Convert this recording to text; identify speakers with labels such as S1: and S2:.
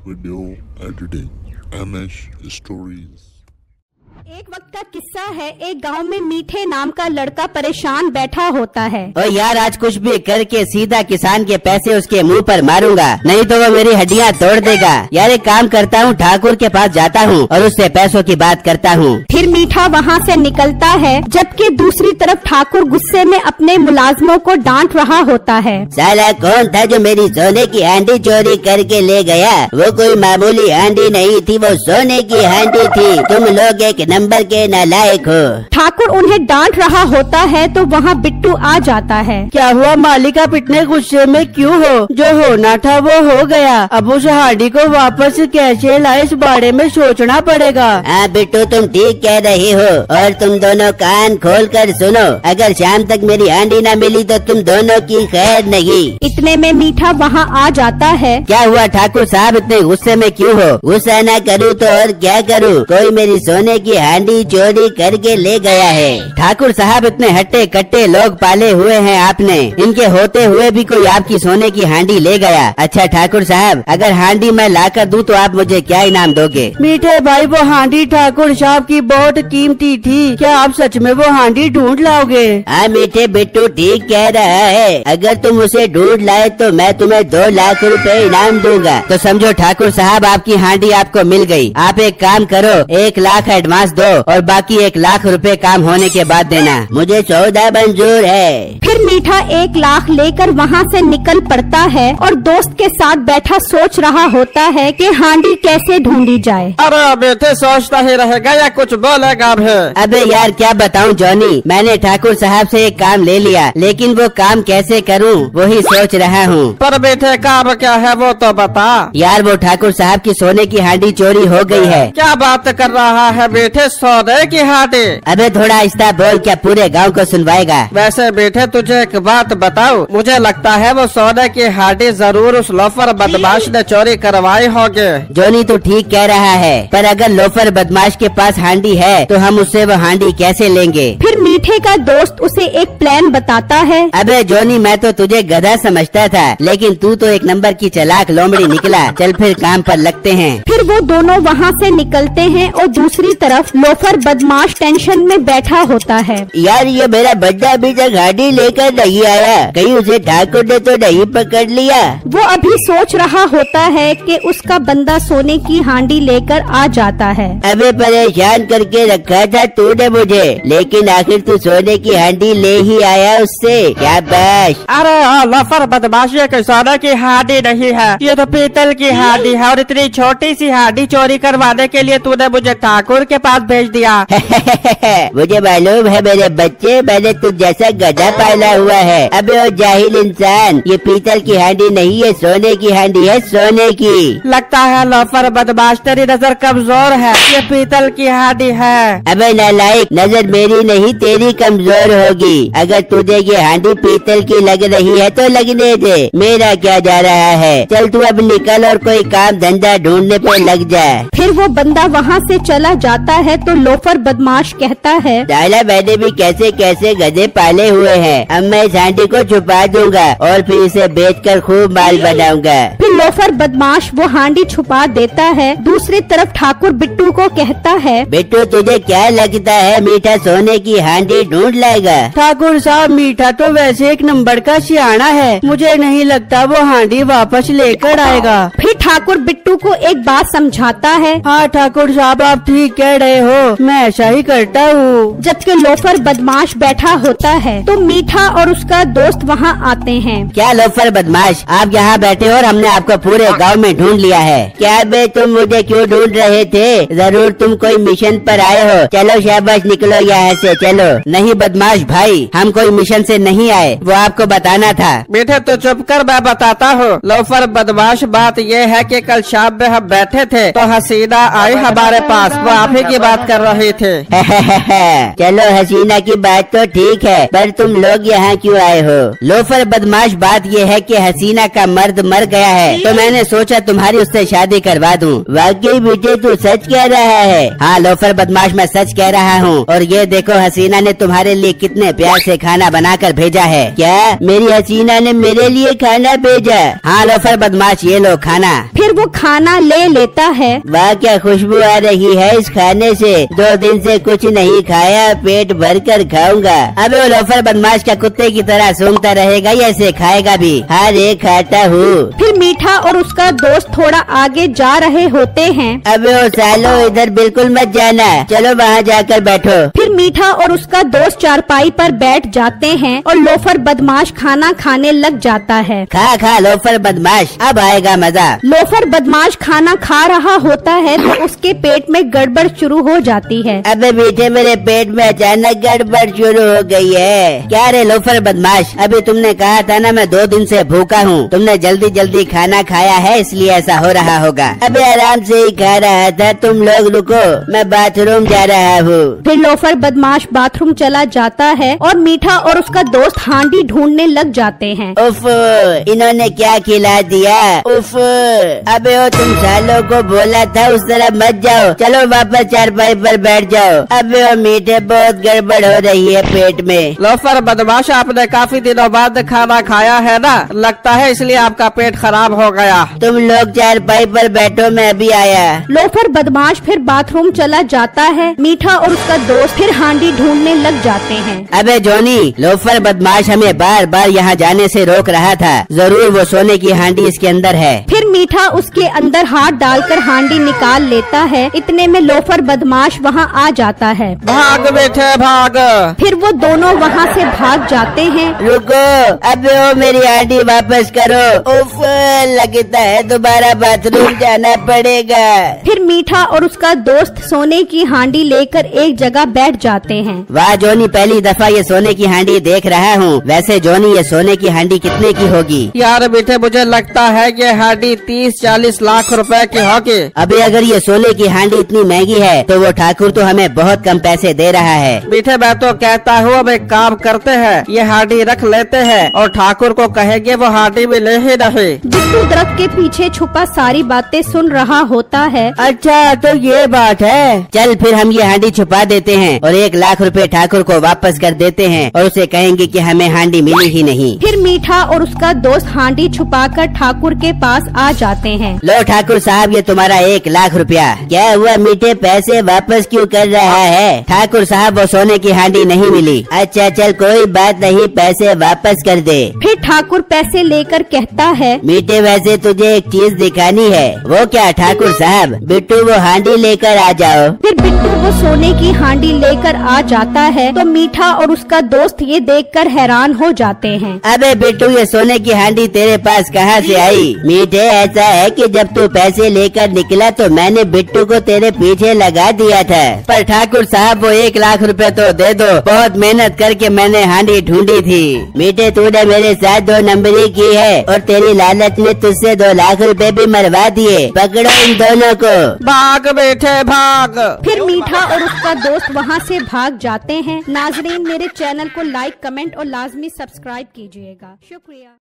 S1: Video editing, MS Stories।
S2: एक वक्त का किस्सा है। एक गांव में मीठे नाम का लड़का परेशान बैठा होता है।
S3: ओ यार, आज कुछ भी करके सीधा किसान के पैसे उसके मुंह पर मारूंगा, नहीं तो वो मेरी हड्डियां तोड़ देगा। यार एक काम करता हूँ, ठाकुर के पास जाता हूँ और उससे पैसों की बात करता हूँ।
S2: फिर मीठा वहाँ से निकलता है, जबकि दूसरी तरफ ठाकुर गुस्से में अपने मुलाजमों को डांट रहा होता है।
S3: साला कौन था जो मेरी सोने की हांडी चोरी करके ले गया? वो कोई मामूली हांडी नहीं थी, वो सोने की हांडी थी। तुम लोग एक नंबर के नालायक हो।
S2: ठाकुर उन्हें डांट रहा होता है तो वहाँ बिट्टू आ जाता है।
S4: क्या हुआ मालिक, आप इतने गुस्से में क्यों हो? जो होना था वो हो गया, अब उस हांडी को वापस कैसे लाए इस बारे में सोचना पड़ेगा।
S3: हाँ बिट्टू, तुम ठीक कह रही हो। और तुम दोनों कान खोल कर सुनो, अगर शाम तक मेरी हांडी न मिली तो तुम दोनों की खैर नहीं।
S2: इतने में मीठा वहाँ आ जाता है।
S3: क्या हुआ ठाकुर साहब, इतने गुस्से में क्यों हो? गुस्सा न करूँ तो और क्या करूँ? कोई मेरी सोने की हांडी चोरी करके ले गया है। ठाकुर साहब, इतने हट्टे कट्टे लोग पाले हुए हैं आपने, इनके होते हुए भी कोई आपकी सोने की हांडी ले गया। अच्छा ठाकुर साहब, अगर हांडी मैं लाकर दूं तो आप मुझे क्या इनाम दोगे?
S4: मीठे भाई, वो हांडी ठाकुर साहब की बहुत कीमती थी, क्या आप सच में वो हांडी ढूंढ लाओगे?
S3: हाँ मीठे बिट्टू ठीक कह रहा है, अगर तुम उसे ढूंढ लाए तो मैं तुम्हें 2 लाख रुपए इनाम दूंगा। तो समझो ठाकुर साहब, आपकी हांडी आपको मिल गई। आप एक काम करो, 1 लाख एडवांस दो और बाकी 1 लाख रुपए काम होने के बाद देना। मुझे सौदा मंजूर है।
S2: फिर मीठा 1 लाख लेकर वहाँ से निकल पड़ता है और दोस्त के साथ बैठा सोच रहा होता है कि हांडी कैसे ढूंढी जाए।
S5: अरे बेटे, सोचता ही रहेगा या कुछ बोलेगा भी?
S3: अबे यार क्या बताऊं जॉनी, मैंने ठाकुर साहब से एक काम ले लिया, लेकिन वो काम कैसे करूं वही सोच रहा हूं।
S5: पर बेटे काम क्या है वो तो बता।
S3: यार वो ठाकुर साहब की सोने की हांडी चोरी हो गई है।
S5: क्या बात कर रहा है बेटे, सोने की हांडी?
S3: अबे थोड़ा आहिस्ता बोल, क्या पूरे गांव को सुनवाएगा?
S5: वैसे बेटे तुझे एक बात बताऊं, मुझे लगता है वो सोने की हांडी जरूर उस लोफर बदमाश ने चोरी करवाई होगी।
S3: जोनी तो ठीक कह रहा है, पर अगर लोफर बदमाश के पास हांडी है तो हम उससे वो हांडी कैसे लेंगे?
S2: फिर मीठे का दोस्त उसे एक प्लान बताता है।
S3: अबे जोनी, मैं तो तुझे गधा समझता था, लेकिन तू तो एक नंबर की चालाक लोमड़ी निकला। चल फिर काम पर लगते हैं।
S2: फिर वो दोनों वहाँ से निकलते हैं और दूसरी तरफ लोफर बदमाश टेंशन में बैठा होता है।
S3: यार ये मेरा बड्डा अभी तक हांडी लेकर नहीं आया, कहीं उसे ठाकुर ने तो नहीं पकड़ लिया?
S2: वो अभी सोच रहा होता है कि उसका बंदा सोने की हांडी लेकर आ जाता है।
S3: अबे परेशान करके रखा था तूने मुझे, लेकिन आखिर तू सोने की हांडी ले ही आया उससे, क्या बात?
S5: अरे लोफर बदमाश, ये कोई सोने की हांडी नहीं है, ये तो पीतल की हांडी है। और इतनी छोटी सी हांडी चोरी करवाने के लिए तूने मुझे ठाकुर के पास भेज दिया।
S3: मुझे मालूम है मेरे बच्चे, मैंने तुझ जैसा गधा पाला हुआ है। अबे ओ जाहिल इंसान, ये पीतल की हांडी नहीं है, सोने की हांडी है, सोने की।
S5: लगता है लोफर बदमाश तेरी नजर कमजोर है, ये पीतल की हांडी है।
S3: अबे नालायक, नजर मेरी नहीं तेरी कमजोर होगी। अगर तुझे ये हांडी पीतल की लग रही है तो लगने दे, मेरा क्या जा रहा है। चल तू अब निकल और कोई काम धंधा ढूंढने पे लग जा।
S2: फिर वो बंदा वहाँ से चला जाता है तो लोफर बदमाश कहता है,
S3: साला मैंने भी कैसे कैसे गधे पाले हुए हैं, अब मैं इस हांडी को छुपा दूंगा और फिर इसे बेचकर खूब माल बनाऊंगा।
S2: फिर लोफर बदमाश वो हांडी छुपा देता है। दूसरी तरफ ठाकुर बिट्टू को कहता है,
S3: बिट्टू तुझे क्या लगता है मीठा सोने की हांडी ढूंढ लाएगा?
S4: ठाकुर साहब, मीठा तो वैसे एक नंबर का सियाना है, मुझे नहीं लगता वो हांडी वापस लेकर आएगा।
S2: फिर ठाकुर बिट्टू को एक बात समझाता है।
S4: हाँ ठाकुर साहब, आप ठीक कह रहे हो, मैं ऐसा ही करता हूँ।
S2: जबकि लोफर बदमाश बैठा होता है तो मीठा और उसका दोस्त वहाँ आते हैं।
S3: क्या लोफर बदमाश, आप यहाँ बैठे हो और हमने आपको पूरे गांव में ढूंढ लिया है। क्या बे तुम मुझे क्यों ढूंढ रहे थे? जरूर तुम कोई मिशन पर आए हो। चलो शाबाश, निकलो यहाँ से चलो। नहीं बदमाश भाई, हम कोई मिशन से नहीं आए, वो आपको बताना था।
S5: बेटे तो चुप कर, मैं बताता हूँ। लोफर बदमाश, बात ये है कि कल शाम में हम बैठे थे तो हसीना आई हमारे पास, वो आप ही की बात कर रहे थे।
S3: चलो हसीना की बात तो ठीक है, पर तुम लोग यहाँ क्यों आए हो? लोफर बदमाश, बात ये है कि हसीना का मर्द मर गया है, तो मैंने सोचा तुम्हारी उससे शादी करवा दूं। वाकई बेटे तू सच कह रहा है? हाँ लोफर बदमाश, मैं सच कह रहा हूँ। और ये देखो हसीना ने तुम्हारे लिए कितने प्यार से खाना बनाकर भेजा है। क्या मेरी हसीना ने मेरे लिए खाना भेजा? हाँ लोफर बदमाश, ये लो खाना।
S2: फिर वो खाना ले लेता है।
S3: वाह क्या खुशबू आ रही है इस खाने से, 2 दिन से कुछ नहीं खाया, पेट भर कर खाऊंगा। अब वो लोफर बदमाश का कुत्ते की तरह सूंघता रहेगा या इसे खाएगा भी? हाँ रे खाता हूँ।
S2: फिर मीठा और उसका दोस्त थोड़ा आगे जा रहे होते हैं।
S3: अब वो सालो इधर बिल्कुल मत जाना, चलो वहाँ जाकर बैठो।
S2: फिर मीठा और उसका दोस्त चारपाई पर बैठ जाते हैं और लोफर बदमाश खाना खाने लग जाता है।
S3: खा खा लोफर बदमाश, अब आएगा मजा।
S2: लोफर बदमाश खाना खा रहा होता है तो उसके पेट में गड़बड़ शुरू हो जाती है।
S3: अबे मीठे मेरे पेट में अचानक गड़बड़ शुरू हो गई है। क्या रे लोफर बदमाश, अभी तुमने कहा था ना मैं 2 दिन से भूखा हूँ, तुमने जल्दी जल्दी खाना खाया है इसलिए ऐसा हो रहा होगा। अबे आराम से ही खा रहा था, तुम लोग रुको, मैं बाथरूम जा रहा हूँ।
S2: फिर लोफर बदमाश बाथरूम चला जाता है और मीठा और उसका दोस्त हांडी ढूंढने लग जाते हैं।
S3: उफ, इन्होंने क्या खिला दिया, उफ। अबे ओ तुम सालों को बोला था उस तरफ मत जाओ, चलो वापस चारपाई पर बैठ जाओ। अबे ओ मीठे बहुत गड़बड़ हो रही है पेट में।
S5: लोफर बदमाश, आपने काफी दिनों बाद खाना खाया है ना, लगता है इसलिए आपका पेट खराब हो गया।
S3: तुम लोग चारपाई पर बैठो, मैं अभी आया।
S2: लोफर बदमाश फिर बाथरूम चला जाता है। मीठा और उसका दोस्त फिर हांडी ढूंढने लग जाते हैं।
S3: अबे जॉनी, लोफर बदमाश हमें बार बार यहाँ जाने से रोक रहा था, जरूर वो सोने की हांडी इसके अंदर है।
S2: फिर मीठा उसके अंदर हाथ डालकर हांडी निकाल लेता है। इतने में लोफर बदमाश वहाँ आ जाता है।
S5: भाग बेटे भाग।
S2: फिर वो दोनों वहाँ से भाग जाते हैं।
S3: रुको, अबे ओ मेरी हांडी वापस करो। उफ, लगता है दोबारा बाथरूम जाना पड़ेगा।
S2: फिर मीठा और उसका दोस्त सोने की हांडी लेकर एक जगह बैठ जाते हैं।
S3: वाह जॉनी, पहली दफा ये सोने की हांडी देख रहा हूँ। वैसे जॉनी, ये सोने की हांडी कितने की होगी?
S5: यार बेटे, मुझे लगता है ये हांडी 30-40 लाख रुपए की होगी।
S3: अबे अगर ये सोने की हांडी इतनी महंगी है तो वो ठाकुर तो हमें बहुत कम पैसे दे रहा है।
S5: बेटे मैं तो कहता हूँ अब एक काम करते हैं, ये हांडी रख लेते हैं और ठाकुर को कहेंगे वो हांडी मिले ही नहीं।
S2: बिट्टू दरख्त के पीछे छुपा सारी बातें सुन रहा होता है।
S4: अच्छा तो ये बात है।
S3: चल फिर हम ये हांडी छुपा देते हैं और 1 लाख रुपए ठाकुर को वापस कर देते हैं और उसे कहेंगे कि हमें हांडी मिली ही नहीं।
S2: फिर मीठा और उसका दोस्त हांडी छुपाकर ठाकुर के पास आ जाते हैं।
S3: लो ठाकुर साहब, ये तुम्हारा 1 लाख रुपया। क्या हुआ मीठे, पैसे वापस क्यों कर रहा है? ठाकुर साहब, वो सोने की हांडी नहीं मिली। अच्छा चल कोई बात नहीं, पैसे वापस कर दे।
S2: फिर ठाकुर पैसे लेकर कहता है,
S3: मीठे वैसे तुझे एक चीज दिखानी है। वो क्या ठाकुर साहब? बिट्टू वो हांडी लेकर आ जाओ।
S2: फिर बिट्टू वो सोने की हांडी लेकर आ जाता है तो मीठा और उसका दोस्त ये देखकर हैरान हो जाते हैं।
S3: अबे बिट्टू, ये सोने की हांडी तेरे पास कहाँ से आई? मीठे ऐसा है कि जब तू पैसे लेकर निकला तो मैंने बिट्टू को तेरे पीछे लगा दिया था। पर ठाकुर साहब वो 1 लाख रुपए तो दे दो, बहुत मेहनत करके मैंने हांडी ढूंढी थी। मीठे तूने मेरे साथ 2 नंबरी की है और तेरी लालच ने तुझसे 2 लाख रुपए भी मरवा दिए। पकड़ो इन दोनों को।
S5: भाग बेटे भाग।
S2: फिर मीठा और उसका दोस्त वहाँ से भाग जाते हैं। नाजरीन, मेरे चैनल को लाइक, कमेंट और लाजमी सब्सक्राइब कीजिएगा। शुक्रिया।